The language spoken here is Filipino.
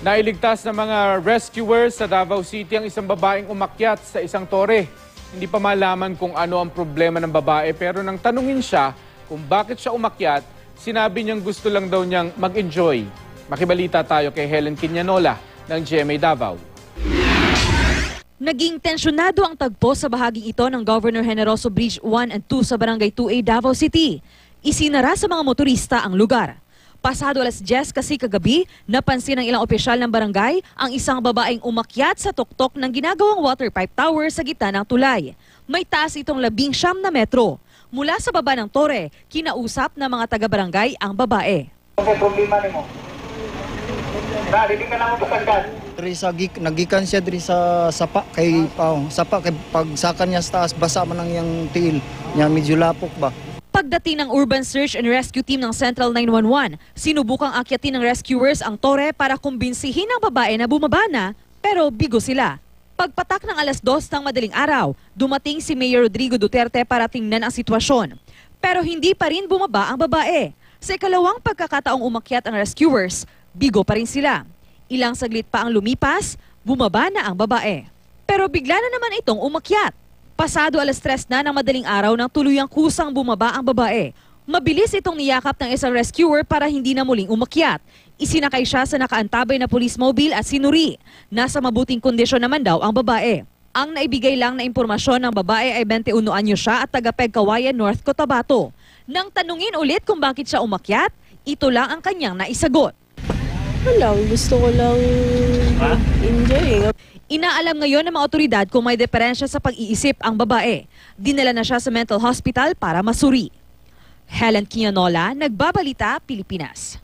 Nailigtas ng mga rescuers sa Davao City ang isang babaeng umakyat sa isang tore. Hindi pa malaman kung ano ang problema ng babae pero nang tanungin siya kung bakit siya umakyat, sinabi niyang gusto lang daw niyang mag-enjoy. Makibalita tayo kay Helen Quinianola ng GMA Davao. Naging tensyonado ang tagpo sa bahaging ito ng Governor Generoso Bridge 1 and 2 sa Barangay 2A, Davao City. Isinara sa mga motorista ang lugar. Pasado alas 10 kasi kagabi, napansin ng ilang opisyal ng barangay ang isang babaeng umakyat sa tuktok ng ginagawang water pipe tower sa gitna ng tulay. May taas itong 19 na metro. Mula sa baba ng tore, kinausap ng mga taga-barangay ang babae. Ano problema nimo? Dili ka na mo pasagdan. Diri sa nagikan siya diri sa sapa kay sapa kay pagsaka niya sa taas basa man ang yang tiil niya medyo lapok ba. Pagdating ng Urban Search and Rescue Team ng Central 911, sinubukang akyatin ng rescuers ang tore para kumbinsihin ang babae na bumaba na, pero bigo sila. Pagpatak ng alas 2 ng madaling araw, dumating si Mayor Rodrigo Duterte para tingnan ang sitwasyon. Pero hindi pa rin bumaba ang babae. Sa ikalawang pagkakataong umakyat ang rescuers, bigo pa rin sila. Ilang saglit pa ang lumipas, bumaba na ang babae. Pero bigla na naman itong umakyat. Pasado alas 3 na ng madaling araw nang tuluyang kusang bumaba ang babae. Mabilis itong niyakap ng isang rescuer para hindi na muling umakyat. Isinakay siya sa nakaantabay na police mobile at sinuri. Nasa mabuting kondisyon naman daw ang babae. Ang naibigay lang na impormasyon ng babae ay 21 anyo siya at taga-Peg Kawayan, North Cotabato. Nang tanungin ulit kung bakit siya umakyat, ito lang ang kanyang naisagot. Gusto ko lang enjoy. Inaalam ngayon ng mga otoridad kung may diferensya sa pag-iisip ang babae. Dinala na siya sa mental hospital para masuri. Helen Quinianola, Nagbabalita, Pilipinas.